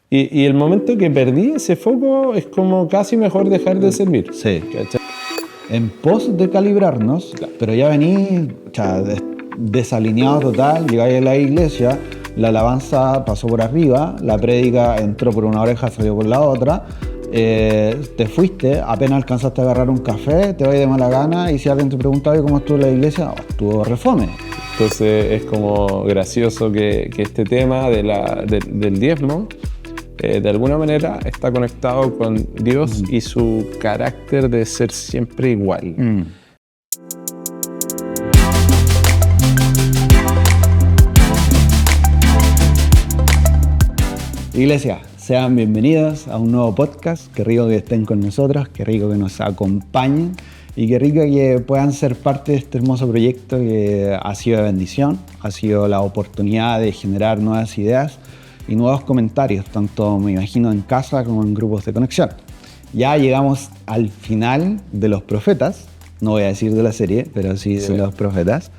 Y el momento que perdí ese foco es como casi mejor dejar de servir. Sí. ¿Cachai? En pos de calibrarnos, pero ya venís desalineado total, llegáis a la iglesia, la alabanza pasó por arriba, la prédica entró por una oreja, salió por la otra, te fuiste, apenas alcanzaste a agarrar un café, te vas de mala gana y si alguien te pregunta "Oye, ¿cómo estuvo la iglesia?", estuvo refome. Entonces es como gracioso que este tema del diezmo de alguna manera está conectado con Dios y su carácter de ser siempre igual. Iglesia, sean bienvenidos a un nuevo podcast. Qué rico que estén con nosotros, qué rico que nos acompañen y qué rico que puedan ser parte de este hermoso proyecto que ha sido de bendición, ha sido la oportunidad de generar nuevas ideas y nuevos comentarios, tanto me imagino en casa como en grupos de conexión. Ya llegamos al final de Los Profetas, no voy a decir de la serie, pero sí de Los Profetas,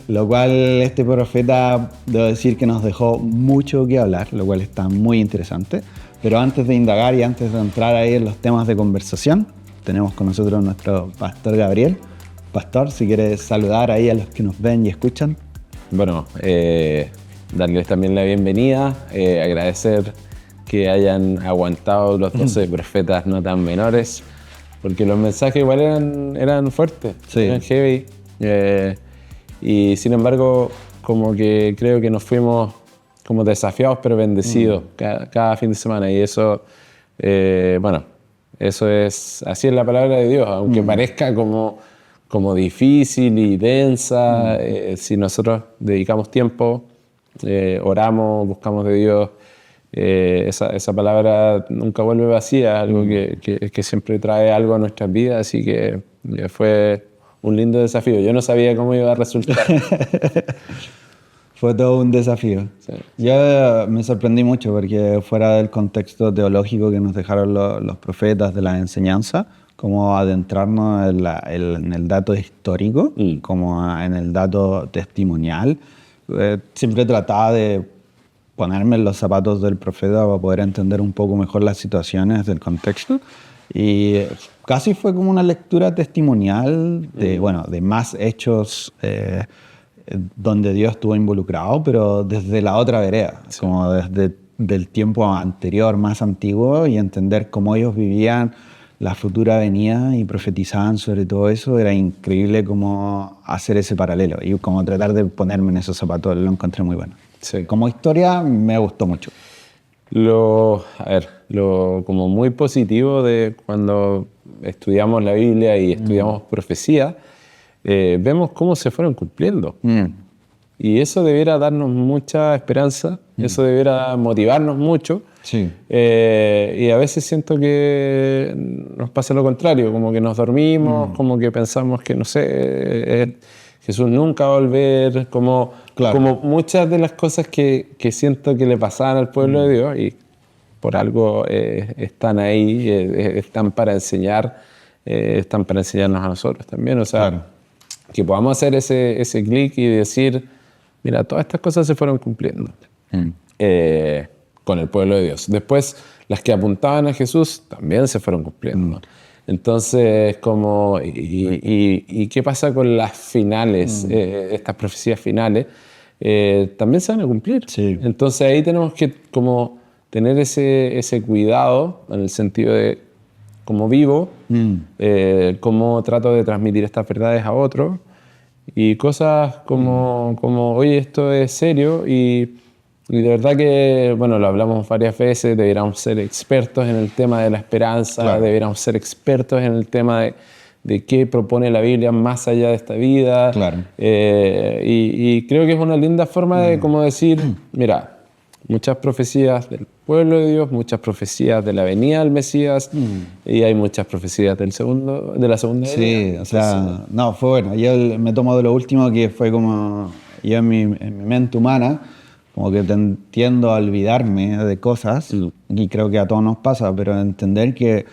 lo cual este profeta, debo decir que nos dejó mucho que hablar, lo cual está muy interesante. Pero antes de indagar y antes de entrar ahí en los temas de conversación, tenemos con nosotros nuestro pastor Gabriel. Pastor, si quieres saludar ahí a los que nos ven y escuchan. Bueno, darles también la bienvenida, agradecer que hayan aguantado los 12 profetas no tan menores, porque los mensajes igual eran fuertes, eran heavy, y sin embargo como que creo que nos fuimos como desafiados pero bendecidos cada fin de semana, y eso, bueno, eso es, así es la palabra de Dios, aunque parezca como difícil y densa, si nosotros dedicamos tiempo, oramos, buscamos de Dios, esa palabra nunca vuelve vacía, algo que siempre trae algo a nuestras vidas, así que fue un lindo desafío. Yo no sabía cómo iba a resultar. Fue todo un desafío. Sí. Yo me sorprendí mucho porque fuera del contexto teológico que nos dejaron los profetas de la enseñanza, como adentrarnos en el dato histórico, como en el dato testimonial, siempre trataba de ponerme en los zapatos del profeta para poder entender un poco mejor las situaciones del contexto. Y casi fue como una lectura testimonial de más hechos donde Dios estuvo involucrado, pero desde la otra vereda, como desde del tiempo anterior, más antiguo, y entender cómo ellos vivían la futura venida y profetizaban sobre todo eso. Era increíble cómo hacer ese paralelo y como tratar de ponerme en esos zapatos. Lo encontré muy bueno. Sí. Como historia me gustó mucho. Lo como muy positivo de cuando estudiamos la Biblia y estudiamos profecía, vemos cómo se fueron cumpliendo. Y eso debiera darnos mucha esperanza, eso debiera motivarnos mucho. Sí. Y a veces siento que nos pasa lo contrario, como que nos dormimos, como que pensamos que, no sé, Jesús nunca va a volver, como muchas de las cosas que siento que le pasaban al pueblo de Dios, y por algo están ahí, están para enseñar, están para enseñarnos a nosotros también. O sea, que podamos hacer ese clic y decir, mira, todas estas cosas se fueron cumpliendo con el pueblo de Dios. Después, las que apuntaban a Jesús también se fueron cumpliendo. Entonces, como, ¿y qué pasa con las finales, estas profecías finales? También se van a cumplir. Sí. Entonces ahí tenemos que como tener ese cuidado en el sentido de cómo vivo, cómo trato de transmitir estas verdades a otros, y cosas como oye, esto es serio, y de verdad que, bueno, lo hablamos varias veces, deberíamos ser expertos en el tema de la esperanza, deberíamos ser expertos en el tema de qué propone la Biblia más allá de esta vida. Y creo que es una linda forma de como decir, mira, muchas profecías del pueblo de Dios, muchas profecías de la venida del Mesías, y hay muchas profecías de la segunda venida. Sí, o sea, no, fue bueno. Yo me tomo de lo último, que fue como yo en mi mente humana, como que tiendo a olvidarme de cosas, y creo que a todos nos pasa, pero entender que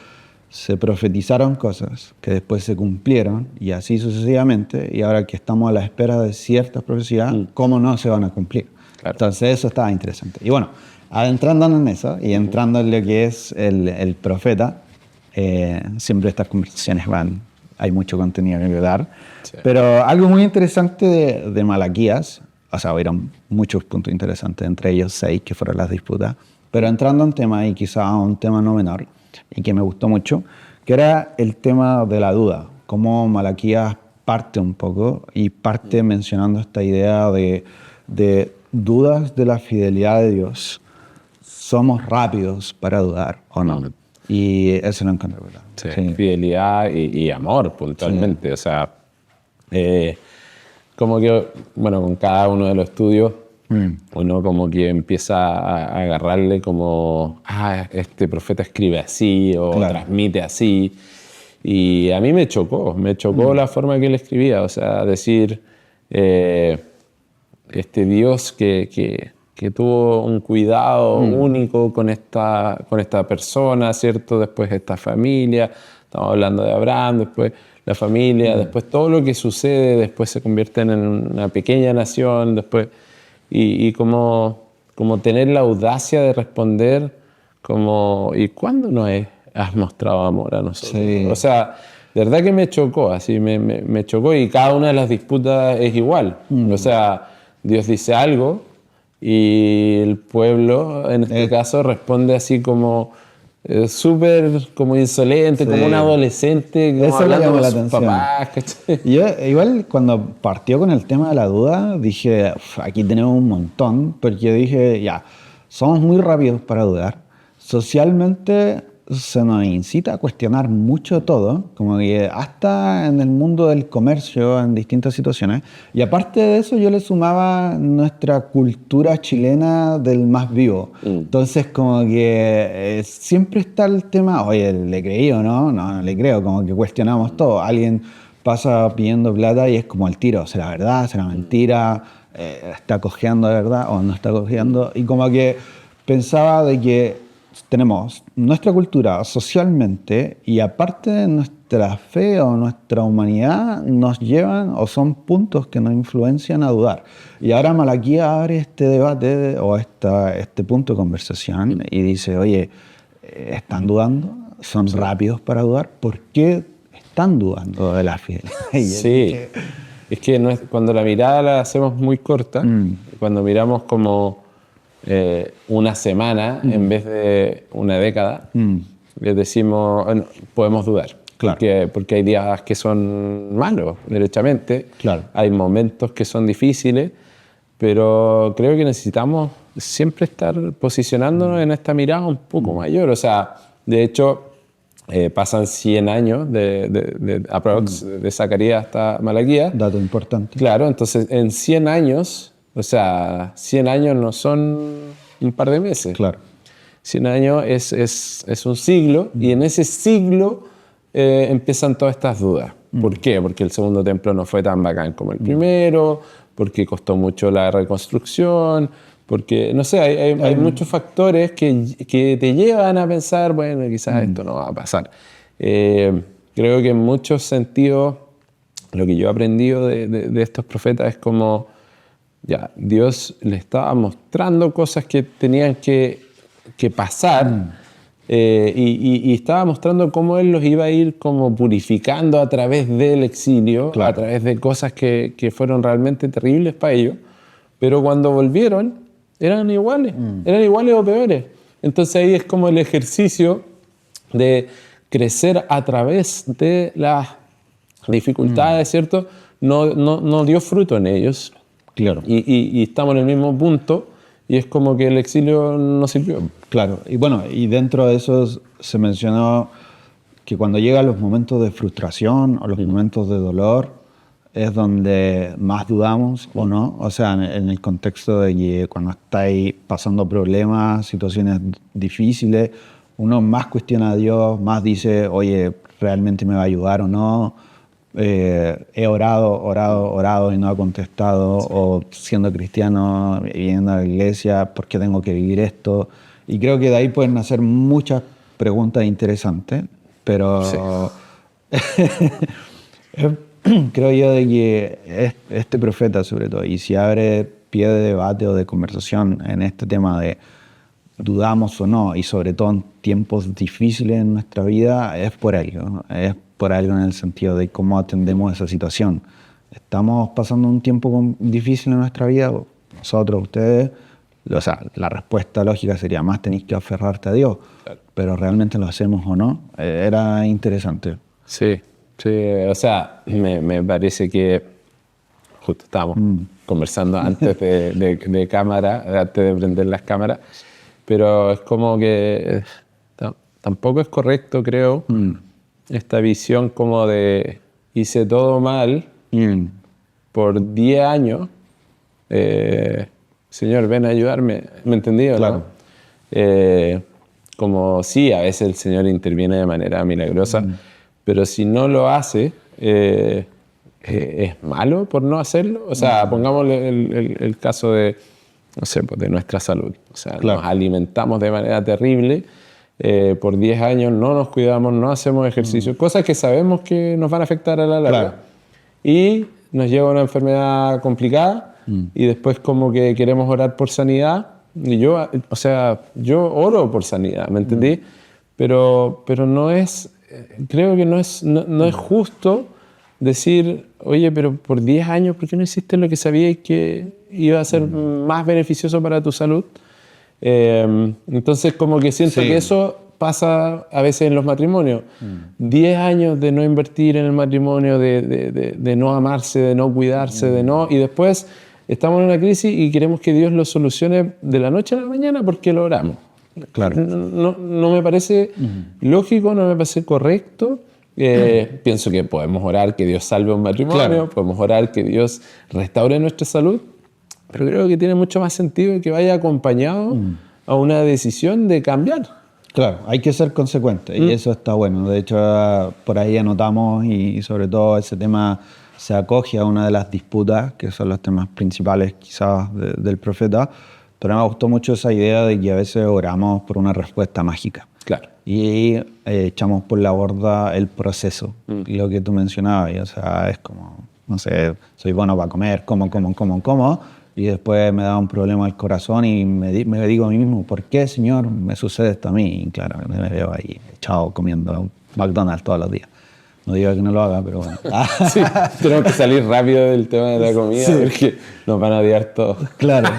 se profetizaron cosas que después se cumplieron, y así sucesivamente, y ahora que estamos a la espera de ciertas profecías, ¿cómo no se van a cumplir? Entonces eso estaba interesante. Y bueno, adentrándonos en eso y entrando en lo que es el profeta, siempre estas conversaciones hay mucho contenido que dar. Sí. Pero algo muy interesante de Malaquías, o sea, hubieron muchos puntos interesantes, entre ellos 6 que fueron las disputas, pero entrando en tema, y quizá un tema no menor, y que me gustó mucho, que era el tema de la duda, cómo Malaquías parte un poco y parte mencionando esta idea de dudas de la fidelidad de Dios. ¿Somos rápidos para dudar o no? Y eso lo encontré, ¿verdad? Sí, sí. Fidelidad y amor, puntualmente. Sí. O sea, como que, bueno, con cada uno de los estudios, uno como que empieza a agarrarle como, este profeta escribe así o transmite así. Y a mí me chocó la forma que él escribía. O sea, decir, este Dios que tuvo un cuidado único con esta persona, ¿cierto? Después esta familia, estamos hablando de Abraham, después la familia, después todo lo que sucede, después se convierten en una pequeña nación, después, y como tener la audacia de responder, como, ¿y cuándo no has mostrado amor a nosotros? Sí. O sea, de verdad que me chocó, así me chocó, y cada una de las disputas es igual. O sea, Dios dice algo, y el pueblo, en este caso, responde así como súper como insolente, como un adolescente, como eso hablando con la sus atención. Papás. Yo igual cuando partió con el tema de la duda, dije, aquí tenemos un montón, porque dije, ya, somos muy rápidos para dudar. Socialmente se nos incita a cuestionar mucho todo, como que hasta en el mundo del comercio, en distintas situaciones. Y aparte de eso, yo le sumaba nuestra cultura chilena del más vivo. Entonces, como que siempre está el tema, oye, ¿le creí o no? No le creo, como que cuestionamos todo. Alguien pasa pidiendo plata y es como el tiro, ¿será verdad? ¿Será mentira? ¿Está cojeando de verdad o no está cojeando? Y como que pensaba de que tenemos nuestra cultura socialmente y aparte nuestra fe o nuestra humanidad nos llevan o son puntos que nos influencian a dudar. Y ahora Malaquías abre este debate o este punto de conversación y dice, oye, ¿están dudando? ¿Son rápidos para dudar? ¿Por qué están dudando de la fidelidad? Sí, es que cuando la mirada la hacemos muy corta, cuando miramos como una semana en vez de una década, les decimos, bueno, podemos dudar. Claro. Porque hay días que son malos, derechamente. Claro. Hay momentos que son difíciles, pero creo que necesitamos siempre estar posicionándonos en esta mirada un poco mayor. O sea, de hecho, pasan 100 años de Zacarías hasta Malaquías. Dato importante. Claro, entonces en 100 años... O sea, 100 años no son un par de meses. Claro. 100 años es un siglo, y en ese siglo empiezan todas estas dudas. ¿Por qué? Porque el segundo templo no fue tan bacán como el primero, porque costó mucho la reconstrucción, porque, no sé, hay muchos factores que te llevan a pensar, bueno, quizás esto no va a pasar. Creo que en muchos sentidos lo que yo he aprendido de estos profetas es como... Ya, Dios le estaba mostrando cosas que tenían que pasar y estaba mostrando cómo Él los iba a ir como purificando a través del exilio, a través de cosas que fueron realmente terribles para ellos, pero cuando volvieron eran iguales o peores. Entonces ahí es como el ejercicio de crecer a través de las dificultades, ¿cierto? No dio fruto en ellos. Claro. Y estamos en el mismo punto y es como que el exilio no sirvió. Claro, y bueno, y dentro de eso se mencionó que cuando llegan los momentos de frustración o los momentos de dolor es donde más dudamos o no, o sea, en el contexto de que cuando estáis pasando problemas, situaciones difíciles, uno más cuestiona a Dios, más dice, oye, ¿realmente me va a ayudar o no? He orado y no ha contestado, o siendo cristiano, yendo a la iglesia, ¿por qué tengo que vivir esto? Y creo que de ahí pueden nacer muchas preguntas interesantes, pero creo yo de que este profeta sobre todo, y si abre pie de debate o de conversación en este tema dudamos o no, y sobre todo en tiempos difíciles en nuestra vida, es por algo, ¿no? Es por algo en el sentido de cómo atendemos esa situación. Estamos pasando un tiempo difícil en nuestra vida, nosotros, ustedes, o sea, la respuesta lógica sería más tenéis que aferrarte a Dios, claro. Pero realmente lo hacemos o no, era interesante. Sí, o sea, me parece que justo estábamos conversando antes de cámara, antes de prender las cámaras, pero es como que tampoco es correcto, creo, esta visión como de hice todo mal por 10 años, Señor, ven a ayudarme, ¿me entendí? Claro. ¿No? Como sí, a veces el Señor interviene de manera milagrosa, pero si no lo hace, ¿es malo por no hacerlo? O sea, pongámosle el caso de, no sé, pues de nuestra salud. O sea, claro. Nos alimentamos de manera terrible, por 10 años no nos cuidamos, no hacemos ejercicio, cosas que sabemos que nos van a afectar a la larga. Claro. Y nos llega una enfermedad complicada y después como que queremos orar por sanidad. Y yo, o sea, yo oro por sanidad, ¿me entendí? Pero no es, creo que no es justo decir, oye, pero por 10 años, ¿por qué no hiciste lo que sabías que iba a ser más beneficioso para tu salud? Entonces, como que siento que eso pasa a veces en los matrimonios. 10 años de no invertir en el matrimonio, de no amarse, de no cuidarse, de no... Y después estamos en una crisis y queremos que Dios lo solucione de la noche a la mañana porque lo oramos. Claro. No me parece lógico, no me parece correcto. Pienso que podemos orar que Dios salve un matrimonio, claro. Podemos orar que Dios restaure nuestra salud, pero creo que tiene mucho más sentido que vaya acompañado a una decisión de cambiar. Claro, hay que ser consecuente y eso está bueno. De hecho, por ahí anotamos y sobre todo ese tema se acoge a una de las disputas, que son los temas principales quizás del profeta, pero me gustó mucho esa idea de que a veces oramos por una respuesta mágica. Claro. Y echamos por la borda el proceso, lo que tú mencionabas. Y, o sea, es como, no sé, soy bueno para comer, como, y después me da un problema al corazón y me digo a mí mismo, ¿por qué, Señor, me sucede esto a mí? Y claro, me veo ahí echado comiendo McDonald's todos los días. No digo que no lo haga, pero bueno. Sí, tenemos que salir rápido del tema de la comida porque nos van a odiar todos. Claro.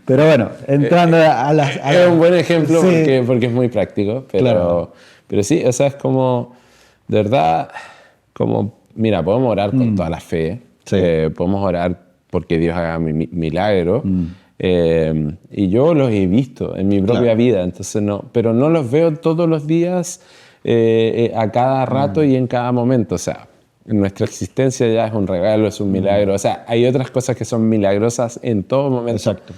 Pero bueno, entrando a las... Es un buen ejemplo porque es muy práctico, pero sí, o sea, es como, de verdad, como, mira, podemos orar con toda la fe, podemos orar porque Dios haga milagros, y yo los he visto en mi propia vida, entonces pero no los veo todos los días, a cada rato y en cada momento. O sea, nuestra existencia ya es un regalo, es un milagro. O sea, hay otras cosas que son milagrosas en todo momento. Exacto.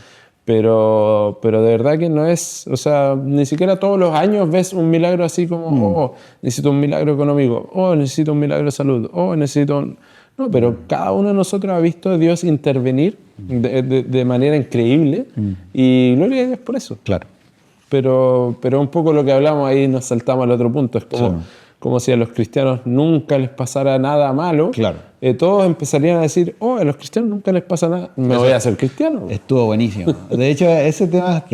Pero de verdad que no es, o sea, ni siquiera todos los años ves un milagro así como, necesito un milagro económico, necesito un milagro de salud, necesito un... No, pero cada uno de nosotros ha visto a Dios intervenir de manera increíble y gloria a Dios por eso. Claro. Pero un poco lo que hablamos ahí nos saltamos al otro punto. Es como si a los cristianos nunca les pasara nada malo. Claro. Todos empezarían a decir, a los cristianos nunca les pasa nada, me voy a hacer cristiano. Estuvo buenísimo. De hecho, ese tema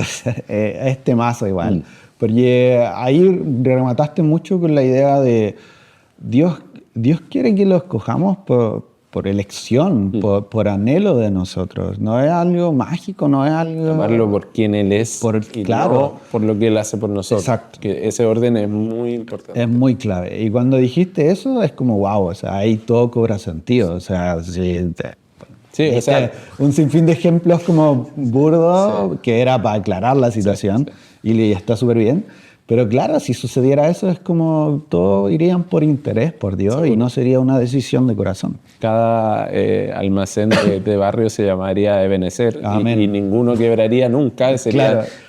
es temazo igual. Porque ahí remataste mucho con la idea de Dios quiere que lo escojamos por elección, por anhelo de nosotros. No es algo mágico, no es algo... Tomarlo por quien Él es, claro, no por lo que Él hace por nosotros. Exacto. Que ese orden es muy importante. Es muy clave. Y cuando dijiste eso, es como, wow, o sea, ahí todo cobra sentido. O sea, o sea, un sinfín de ejemplos como burdo, que era para aclarar la situación, y está súper bien. Pero claro, si sucediera eso, es como todos irían por interés por Dios y no sería una decisión de corazón. Cada almacén de barrio se llamaría Ebenezer y ninguno quebraría nunca.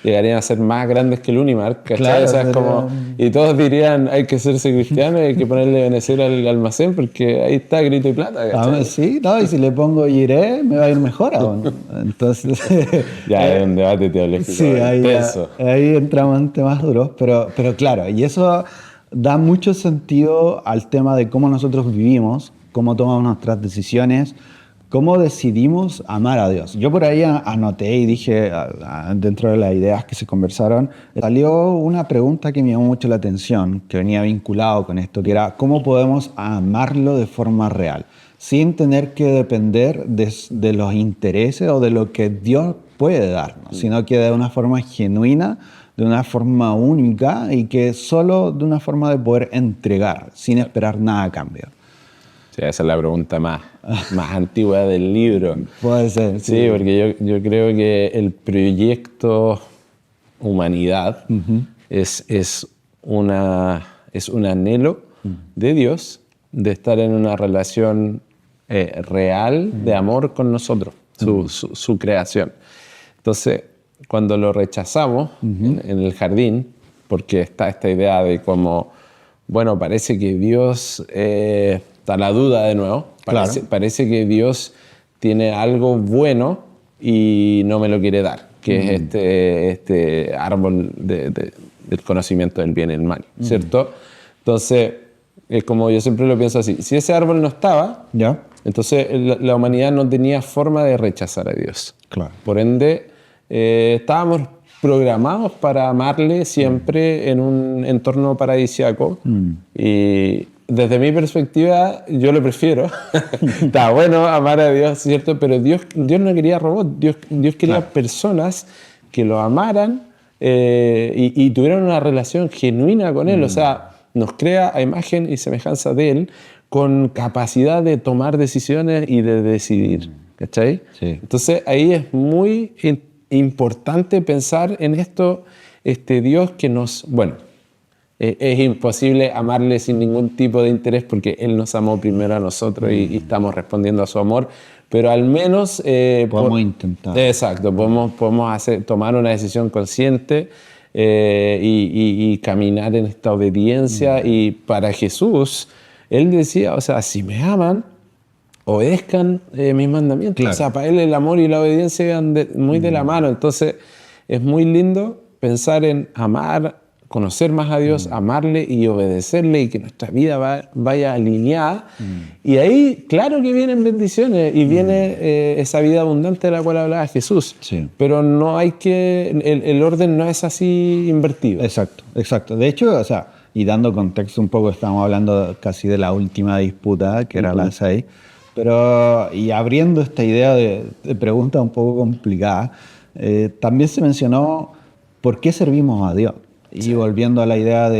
Llegarían a ser más grandes que el Unimark, ¿cachai? Claro, o sea, es como, y todos dirían, hay que hacerse cristiano y hay que ponerle Ebenezer al almacén porque ahí está grito y plata. Sí, no, y si le pongo iré, me va a ir mejor aún. Entonces... ya es un debate teológico. Sí, ahí entramos en temas duros, pero claro, y eso da mucho sentido al tema de cómo nosotros vivimos, cómo tomamos nuestras decisiones, ¿Cómo decidimos amar a Dios? Yo por ahí anoté y dije, dentro de las ideas que se conversaron, salió una pregunta que me llamó mucho la atención, que venía vinculado con esto, que era ¿cómo podemos amarlo de forma real? Sin tener que depender de los intereses o de lo que Dios puede darnos, sino que de una forma genuina, de una forma única y que solo de una forma de poder entregar, sin esperar nada a cambio. Sí, esa es la pregunta más antigua del libro. Puede ser. Sí, porque yo creo que el proyecto humanidad es un anhelo de Dios de estar en una relación real de amor con nosotros, su creación. Entonces, cuando lo rechazamos en el jardín, porque está esta idea de como, bueno, parece que Dios... está la duda de nuevo. Parece que Dios tiene algo bueno y no me lo quiere dar, que es este árbol del conocimiento del bien y el mal, ¿cierto? Entonces, es como yo siempre lo pienso así. Si ese árbol no estaba, entonces la humanidad no tenía forma de rechazar a Dios. Claro. Por ende, estábamos programados para amarle siempre en un entorno paradisíaco. Y desde mi perspectiva, yo lo prefiero. Está bueno amar a Dios, ¿cierto? Pero Dios no quería robots. Dios quería personas que lo amaran y tuvieran una relación genuina con Él. O sea, nos crea a imagen y semejanza de Él con capacidad de tomar decisiones y de decidir. ¿Cachai? Sí. Entonces, ahí es muy importante pensar en esto, Dios que nos... Bueno, es imposible amarle sin ningún tipo de interés porque Él nos amó primero a nosotros y estamos respondiendo a su amor, pero al menos... podemos intentar. Exacto, podemos tomar una decisión consciente y caminar en esta obediencia. Y para Jesús, Él decía, o sea, si me aman, obedezcan mis mandamientos. Claro. O sea, para Él el amor y la obediencia van muy de la mano. Entonces, es muy lindo pensar en amar, conocer más a Dios, amarle y obedecerle y que nuestra vida vaya alineada. Y ahí, claro que vienen bendiciones y viene esa vida abundante de la cual hablaba Jesús. Sí. Pero no hay que... El orden no es así invertido. Exacto. De hecho, o sea, y dando contexto un poco, estamos hablando casi de la última disputa, que era la 6, pero y abriendo esta idea de pregunta un poco complicada, también se mencionó por qué servimos a Dios. Y volviendo a la idea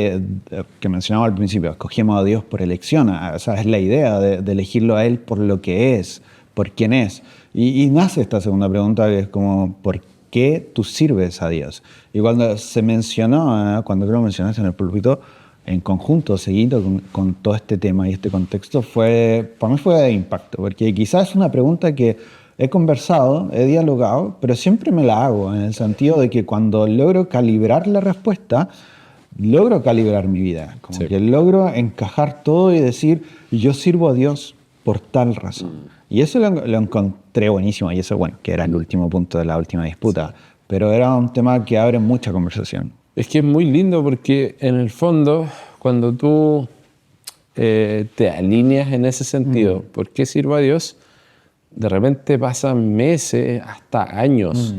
que mencionaba al principio, escogemos a Dios por elección. O sea, es la idea de elegirlo a Él por lo que es, por quién es. Y nace esta segunda pregunta, que es como, ¿por qué tú sirves a Dios? Y cuando se mencionó, cuando creo que mencionaste en el púlpito, en conjunto, seguido con todo este tema y este contexto, para mí fue de impacto, porque quizás es una pregunta que he conversado, he dialogado, pero siempre me la hago, en el sentido de que cuando logro calibrar la respuesta, logro calibrar mi vida. Como que logro encajar todo y decir, yo sirvo a Dios por tal razón. Y eso lo encontré buenísimo, y eso, bueno, que era el último punto de la última disputa. Pero era un tema que abre mucha conversación. Es que es muy lindo porque, en el fondo, cuando tú te alineas en ese sentido, ¿por qué sirvo a Dios? De repente pasan meses, hasta años,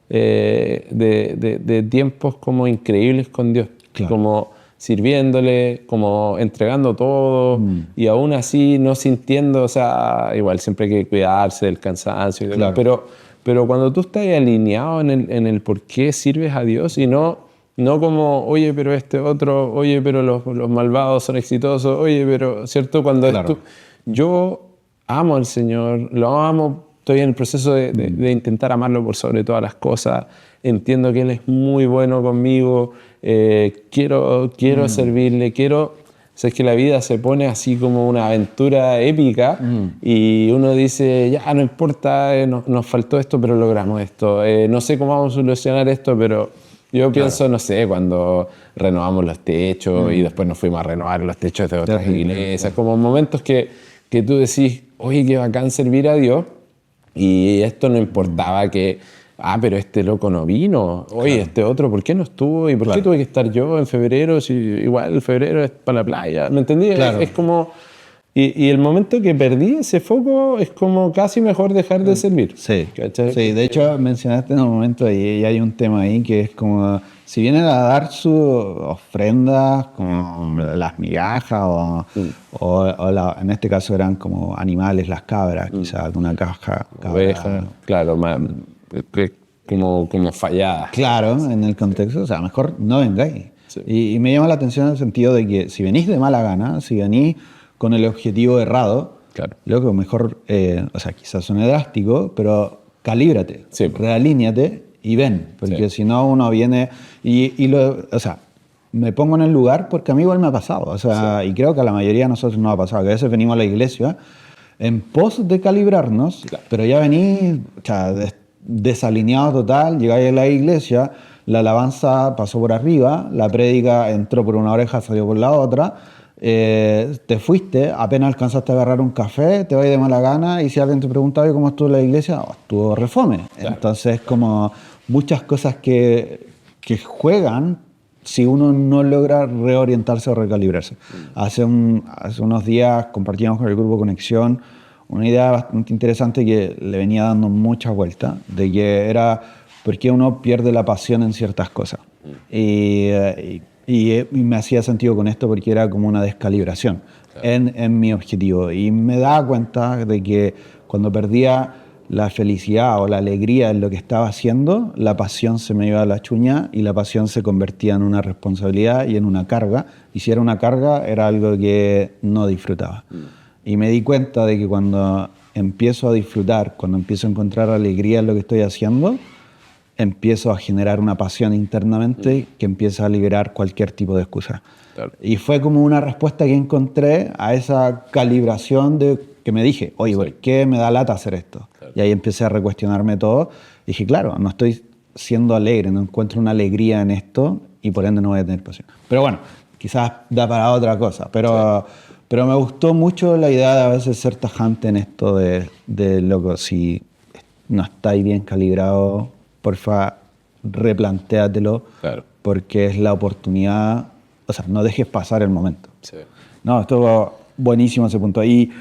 de tiempos como increíbles con Dios, como sirviéndole, como entregando todo, y aún así no sintiendo, o sea, igual siempre hay que cuidarse del cansancio, pero cuando tú estás alineado en el por qué sirves a Dios y no como, oye, pero este otro, oye, pero los malvados son exitosos, oye, pero, ¿cierto? Cuando yo amo al Señor, lo amo, estoy en el proceso de intentar amarlo por sobre todas las cosas, entiendo que Él es muy bueno conmigo, quiero servirle, es que la vida se pone así como una aventura épica y uno dice, ya, no importa, nos faltó esto, pero logramos esto, no sé cómo vamos a solucionar esto, pero yo pienso, no sé, cuando renovamos los techos y después nos fuimos a renovar los techos de otras iglesias, como momentos que tú decís, oye, qué bacán servir a Dios, y esto no importaba que, pero este loco no vino, oye, este otro, ¿por qué no estuvo? ¿Y por qué tuve que estar yo en febrero? Si igual el febrero es para la playa, ¿me entendí? Es como, Y el momento que perdí ese foco es como casi mejor dejar de servir. Sí, ¿Cachai? sí, de hecho mencionaste en un momento y hay un tema ahí que es como si vienen a dar sus ofrendas como las migajas en este caso eran como animales, las cabras, quizás alguna caja, Oveja, claro, como fallada. Claro, en el contexto, o sea, mejor no vengáis. Sí. Y me llama la atención en el sentido de que si venís de mala gana, si venís con el objetivo errado, Claro. luego mejor, o sea, quizás suene drástico, pero calíbrate, Sí. realíñate y ven, porque Sí. si no uno viene o sea, me pongo en el lugar porque a mí igual me ha pasado, o sea, y creo que a la mayoría de nosotros nos ha pasado, que a veces venimos a la iglesia en pos de calibrarnos, Claro. pero ya venís, o sea, desalineado total, llegáis a la iglesia, la alabanza pasó por arriba, la prédica entró por una oreja, salió por la otra, te fuiste, apenas alcanzaste a agarrar un café, te vas de mala gana y si alguien te pregunta "Oye, ¿cómo estuvo la iglesia?", estuvo refome. Claro. Entonces como muchas cosas que juegan si uno no logra reorientarse o recalibrarse. Hace unos días compartíamos con el grupo Conexión una idea bastante interesante que le venía dando mucha vuelta, de que era por qué uno pierde la pasión en ciertas cosas. Y me hacía sentido con esto porque era como una descalibración en mi objetivo. Y me daba cuenta de que cuando perdía la felicidad o la alegría en lo que estaba haciendo, la pasión se me iba a la chuña y la pasión se convertía en una responsabilidad y en una carga. Y si era una carga, era algo que no disfrutaba. Y me di cuenta de que cuando empiezo a disfrutar, cuando empiezo a encontrar alegría en lo que estoy haciendo, empiezo a generar una pasión internamente que empieza a liberar cualquier tipo de excusa. Claro. Y fue como una respuesta que encontré a esa calibración de que me dije, oye, ¿por qué me da lata hacer esto? Claro. Y ahí empecé a recuestionarme todo. Y dije, claro, no estoy siendo alegre, no encuentro una alegría en esto y por ende no voy a tener pasión. Pero bueno, quizás da para otra cosa. Pero me gustó mucho la idea de a veces ser tajante en esto de loco, si no estáis bien calibrado, porfa, replantéatelo, Claro. porque es la oportunidad, o sea, no dejes pasar el momento. Sí. No, estuvo buenísimo ese punto. Y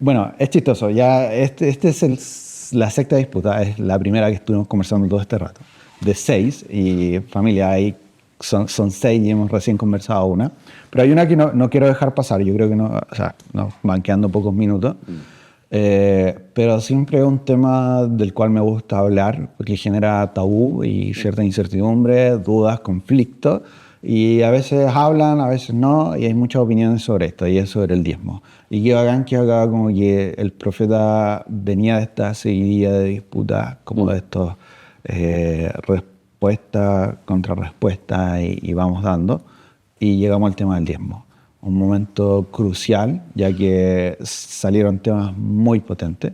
bueno, es chistoso, ya este es la sexta disputa, es la primera que estuvimos conversando todo este rato. De 6, y familia, ahí son 6 y hemos recién conversado una. Pero hay una que no quiero dejar pasar, yo creo que no, o sea, nos van quedando pocos minutos. Pero siempre es un tema del cual me gusta hablar porque genera tabú y cierta incertidumbre, dudas, conflictos y a veces hablan, a veces no y hay muchas opiniones sobre esto y es sobre el diezmo. Y que bacán que acá como que el profeta venía de esta seguidilla de disputas como de estos respuestas contra respuestas y vamos dando y llegamos al tema del diezmo. Un momento crucial, ya que salieron temas muy potentes.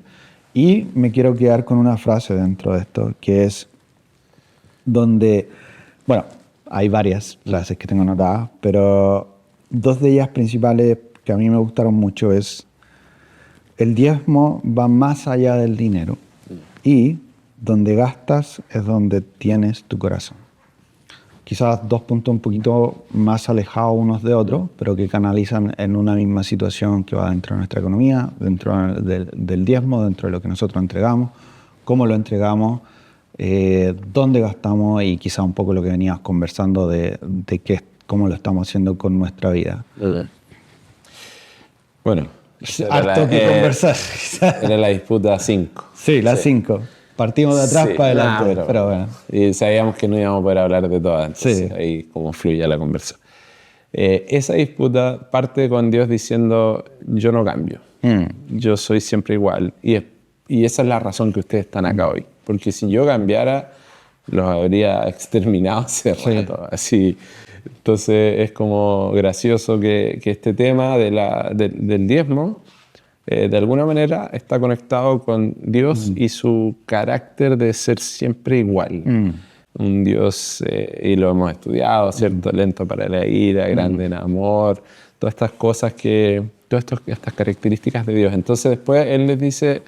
Y me quiero quedar con una frase dentro de esto, que es donde, bueno, hay varias frases que tengo anotadas, pero dos de ellas principales que a mí me gustaron mucho es, el diezmo va más allá del dinero y donde gastas es donde tienes tu corazón. Quizás dos puntos un poquito más alejados unos de otros, pero que canalizan en una misma situación que va dentro de nuestra economía, dentro del diezmo, dentro de lo que nosotros entregamos, cómo lo entregamos, dónde gastamos y quizás un poco lo que venías conversando de cómo lo estamos haciendo con nuestra vida. Bueno, harto que conversar. Era la disputa 5. Sí, la 5. Partimos de atrás para adelante, pero bueno. Y sabíamos que no íbamos a poder hablar de todas, entonces ahí como fluye la conversa. Esa disputa parte con Dios diciendo, yo no cambio, yo soy siempre igual. Y esa es la razón que ustedes están acá hoy. Porque si yo cambiara, los habría exterminado hace rato. Así. Entonces es como gracioso que este tema del diezmo, de alguna manera está conectado con Dios y su carácter de ser siempre igual. Un Dios, y lo hemos estudiado, ¿cierto? Lento para la ira, grande en amor, todas estas cosas todas estas características de Dios. Entonces después Él les dice,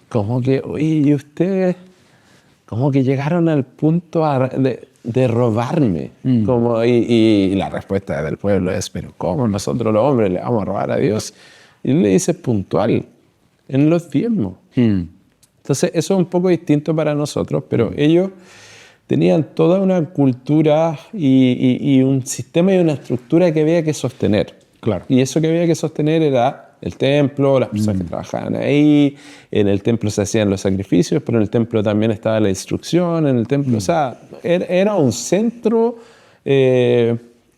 como que, oye, ¿y ustedes como que llegaron al punto de robarme. Y la respuesta del pueblo es, pero ¿cómo nosotros los hombres le vamos a robar a Dios? Y él le dice puntual, en los diezmos. Entonces eso es un poco distinto para nosotros, pero ellos tenían toda una cultura y un sistema y una estructura que había que sostener. Claro. Y eso que había que sostener era el templo, las personas que trabajaban ahí, en el templo se hacían los sacrificios, pero en el templo también estaba la instrucción, en el templo, o sea, era un centro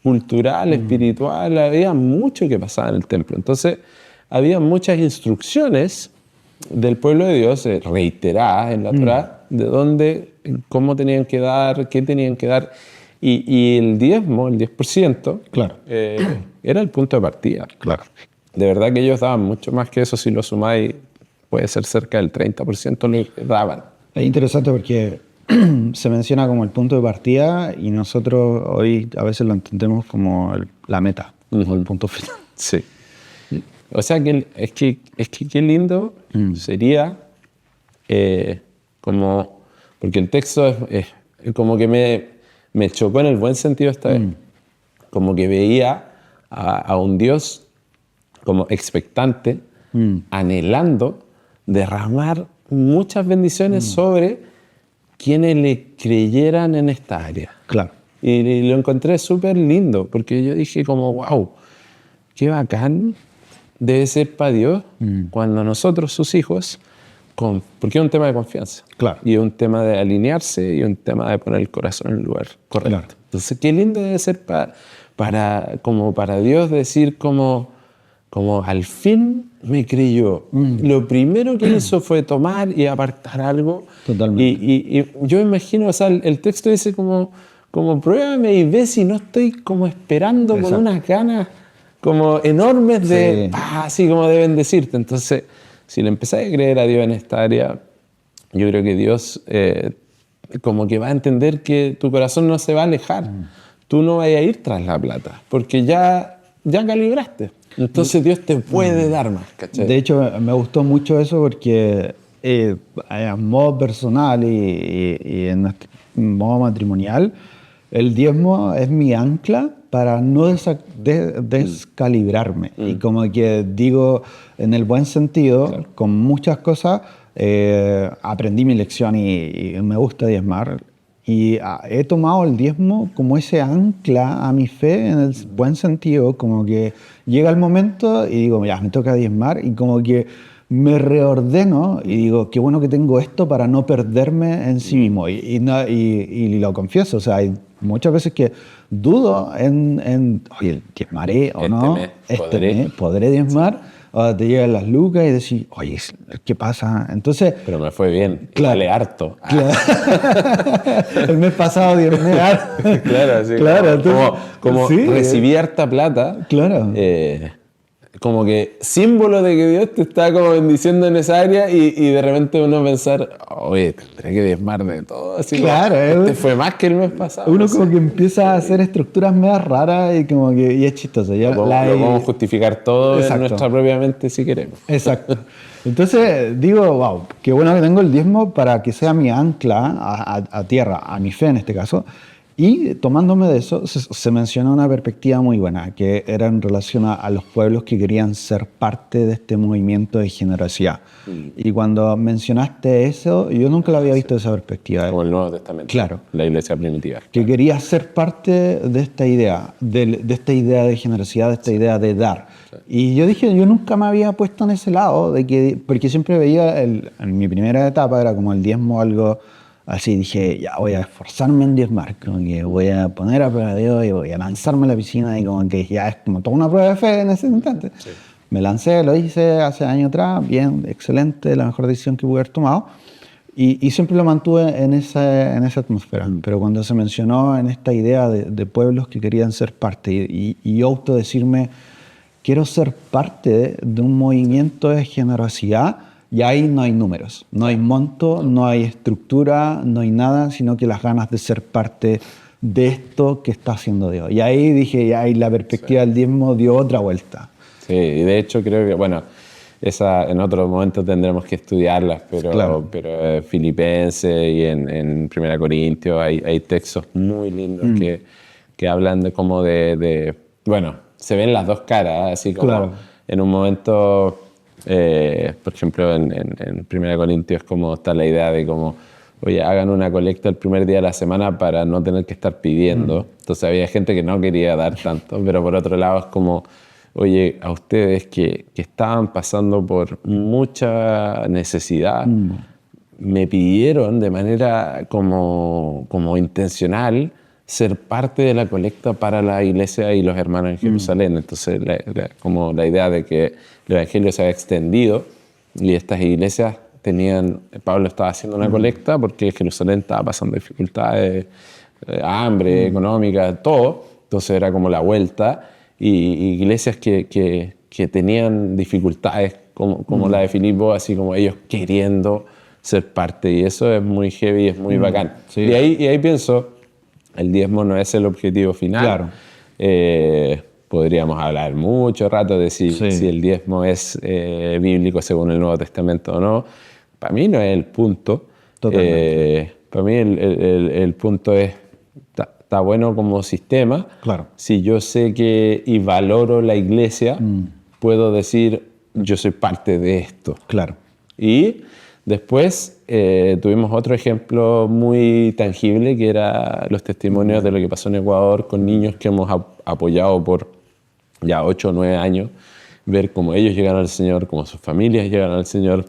cultural, espiritual, había mucho que pasaba en el templo. Entonces, había muchas instrucciones del pueblo de Dios, reiteradas en la Torá, de dónde, cómo tenían que dar, qué tenían que dar. Y el diezmo, el 10%, Claro. Era el punto de partida. Claro. De verdad que ellos daban mucho más que eso, si lo sumáis, puede ser cerca del 30% lo que daban. Es interesante porque se menciona como el punto de partida y nosotros hoy a veces lo entendemos como la meta, como el punto final. Sí. O sea, es que qué lindo sería como... Porque el texto es como que me chocó en el buen sentido esta vez. Como que veía a un Dios como expectante, anhelando derramar muchas bendiciones sobre quienes le creyeran en esta área. Claro. Y lo encontré súper lindo, porque yo dije como, wow, qué bacán debe ser para Dios cuando nosotros, sus hijos, porque es un tema de confianza. Claro. Y es un tema de alinearse y un tema de poner el corazón en el lugar correcto. Claro. Entonces, qué lindo debe ser para Dios decir como al fin me creyó. Lo primero que hizo fue tomar y apartar algo. Totalmente. Y yo imagino, o sea, el texto dice como pruébame y ve si no estoy como esperando con unas ganas como enormes de, así como de bendecirte. Entonces, si le empezás a creer a Dios en esta área, yo creo que Dios como que va a entender que tu corazón no se va a alejar. Tú no vas a ir tras la plata, porque ya calibraste. Entonces Dios te puede dar más, ¿cachai? De hecho, me gustó mucho eso porque a modo personal y en nuestro modo matrimonial, el diezmo es mi ancla para no descalibrarme. Y como que digo, en el buen sentido, con muchas cosas, aprendí mi lección y me gusta diezmar. Y he tomado el diezmo como ese ancla a mi fe en el buen sentido, como que llega el momento y digo, ya, me toca diezmar y como que me reordeno y digo, qué bueno que tengo esto para no perderme en sí mismo. Y lo confieso, o sea, hay muchas veces que dudo oye, ¿diezmaré o no? ¿Podré diezmar? O te llegan las lucas y decís, oye, ¿qué pasa? Entonces... Pero me fue bien, claro, vale harto. Claro. El mes pasado diezmé harto. Claro, sí. Claro, como sí, recibí harta plata. Claro. Como que símbolo de que Dios te está como bendiciendo en esa área y de repente uno pensar, oye, tendré que diezmar de todo. Así claro. Fue más que el mes pasado. Uno como que empieza a hacer estructuras medio raras y es chistoso. Lo podemos justificar todo en nuestra propia mente si queremos. Exacto. Entonces digo, wow, qué bueno que tengo el diezmo para que sea mi ancla a tierra, a mi fe en este caso. Y tomándome de eso, se mencionó una perspectiva muy buena, que era en relación a los pueblos que querían ser parte de este movimiento de generosidad. Y cuando mencionaste eso, yo nunca lo había visto de esa perspectiva. Como el Nuevo Testamento. Claro. La iglesia primitiva. Que quería ser parte de esta idea, de esta idea de generosidad, de esta idea de dar. Sí. Y yo dije, yo nunca me había puesto en ese lado, porque siempre veía, en mi primera etapa era como el diezmo algo... Así dije, ya voy a esforzarme en diezmar, como que voy a poner a prueba de Dios y voy a lanzarme a la piscina y como que ya es como toda una prueba de fe en ese instante. Sí. Me lancé, lo hice hace años atrás, bien, excelente, la mejor decisión que pude haber tomado y siempre lo mantuve en esa atmósfera. Pero cuando se mencionó en esta idea de pueblos que querían ser parte y yo autodecirme, quiero ser parte de un movimiento de generosidad. Y ahí no hay números, no hay monto, no hay estructura, no hay nada, sino que las ganas de ser parte de esto que está haciendo Dios. Y ahí dije, y ahí la perspectiva del diezmo dio otra vuelta. Sí, y de hecho creo que, bueno, en otro momento tendremos que estudiarlas, pero Filipenses y en 1 Corintios hay textos muy lindos que hablan de como bueno, se ven las dos caras, así como en un momento, por ejemplo, en 1 Corintios como está la idea de como, oye, hagan una colecta el primer día de la semana para no tener que estar pidiendo. Entonces había gente que no quería dar tanto, pero por otro lado es como, oye, a ustedes que estaban pasando por mucha necesidad, me pidieron de manera como intencional ser parte de la colecta para la iglesia y los hermanos en Jerusalén. Entonces, como la idea de que el evangelio se había extendido y estas iglesias Pablo estaba haciendo una colecta porque Jerusalén estaba pasando dificultades, hambre económica, todo. Entonces era como la vuelta. Y iglesias que tenían dificultades como la de Filipo, así como ellos queriendo ser parte. Y eso es muy heavy y es muy bacán. Sí. Y ahí pienso, el diezmo no es el objetivo final. Claro. Podríamos hablar mucho rato de si el diezmo es bíblico según el Nuevo Testamento o no. Para mí no es el punto. Totalmente. Para mí el punto es, está bueno como sistema. Claro. Si yo sé y valoro la iglesia, puedo decir, yo soy parte de esto. Claro. Y después tuvimos otro ejemplo muy tangible, que era los testimonios de lo que pasó en Ecuador con niños que hemos apoyado por ya 8 o 9 años, ver cómo ellos llegaron al Señor, cómo sus familias llegaron al Señor,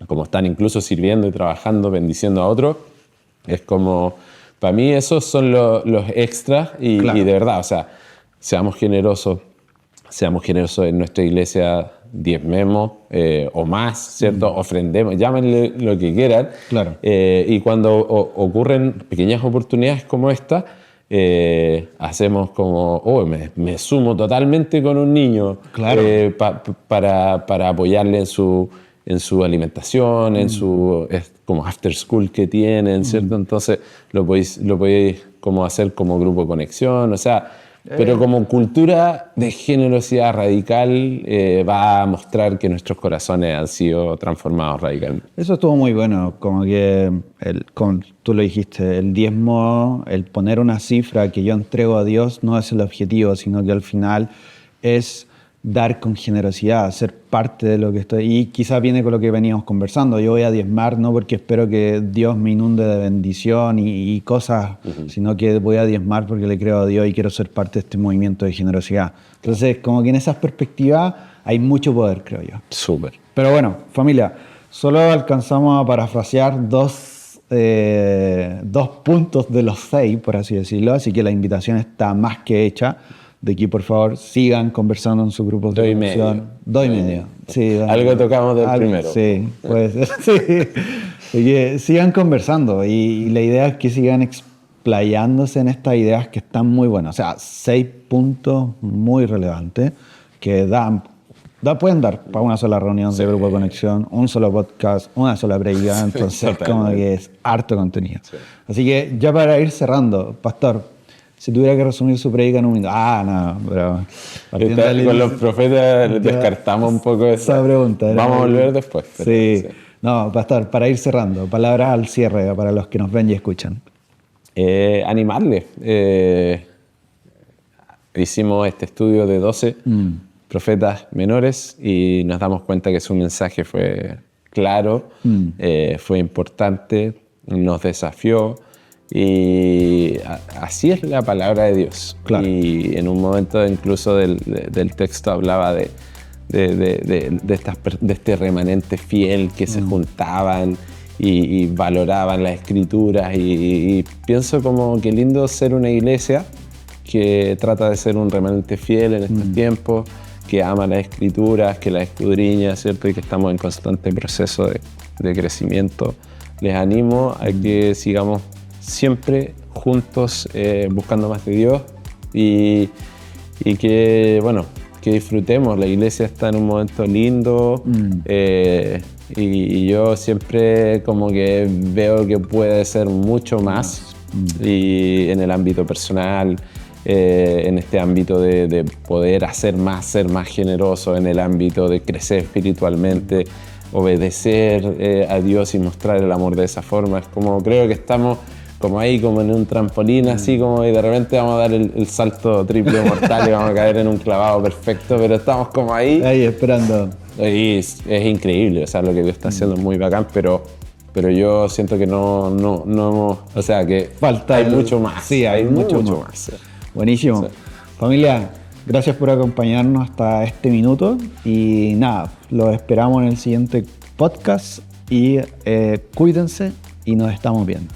cómo están incluso sirviendo y trabajando, bendiciendo a otros. Es como, para mí esos son los extras y de verdad, o sea, seamos generosos en nuestra iglesia, diezmemos o más, ¿cierto? Ofrendemos, llámenle lo que quieran. Claro. Y cuando ocurren pequeñas oportunidades como esta, hacemos como, me sumo totalmente con un niño para apoyarle en su alimentación, en su como after school que tienen, ¿cierto? Entonces lo podéis como hacer como grupo de conexión, o sea, pero como cultura de generosidad radical va a mostrar que nuestros corazones han sido transformados radicalmente. Eso estuvo muy bueno, como que, como tú lo dijiste, el diezmo, el poner una cifra que yo entrego a Dios no es el objetivo, sino que al final es dar con generosidad, ser parte de lo que estoy. Y quizás viene con lo que veníamos conversando. Yo voy a diezmar no porque espero que Dios me inunde de bendición y cosas, sino que voy a diezmar porque le creo a Dios y quiero ser parte de este movimiento de generosidad. Entonces, como que en esas perspectivas hay mucho poder, creo yo. Súper. Pero bueno, familia, solo alcanzamos a parafrasear dos puntos de los 6, por así decirlo, así que la invitación está más que hecha. De aquí, por favor, sigan conversando en su grupo de discusión. 2,5. Sí, algo tocamos del primero. Sí, puede ser. Sí. Que sigan conversando y la idea es que sigan explayándose en estas ideas que están muy buenas. O sea, 6 puntos muy relevantes que pueden dar para una sola reunión de grupo de conexión, un solo podcast, una sola predica. Entonces, como que es harto contenido. Sí. Así que ya para ir cerrando, Pastor, si tuviera que resumir su predica en un minuto. Pero... Con los profetas descartamos un poco esa pregunta. Vamos a volver después. Sí. No, Pastor, para ir cerrando, palabras al cierre para los que nos ven y escuchan. Animarles. Hicimos este estudio de 12 profetas menores y nos damos cuenta que su mensaje fue claro, fue importante, nos desafió. Y así es la palabra de Dios. Claro. Y en un momento incluso del texto hablaba de este remanente fiel que se juntaban y valoraban las escrituras. Y pienso como que lindo ser una iglesia que trata de ser un remanente fiel en estos tiempos, que ama las escrituras, que las escudriña, ¿cierto? Y que estamos en constante proceso de crecimiento. Les animo a que sigamos siempre juntos buscando más de Dios y que, bueno, que disfrutemos. La iglesia está en un momento lindo y yo siempre como que veo que puede ser mucho más y en el ámbito personal, en este ámbito de poder hacer más, ser más generoso en el ámbito de crecer espiritualmente, obedecer a Dios y mostrar el amor de esa forma. Es como, creo que estamos como ahí, como en un trampolín, así como, y de repente vamos a dar el salto triple mortal y vamos a caer en un clavado perfecto, pero estamos como ahí. Ahí esperando. Y es increíble, o sea, lo que Dios está haciendo es muy bacán, pero yo siento que no, o sea, que falta hay mucho más. Sí, hay mucho más. Buenísimo. Sí. Familia, gracias por acompañarnos hasta este minuto y nada, los esperamos en el siguiente podcast y cuídense y nos estamos viendo.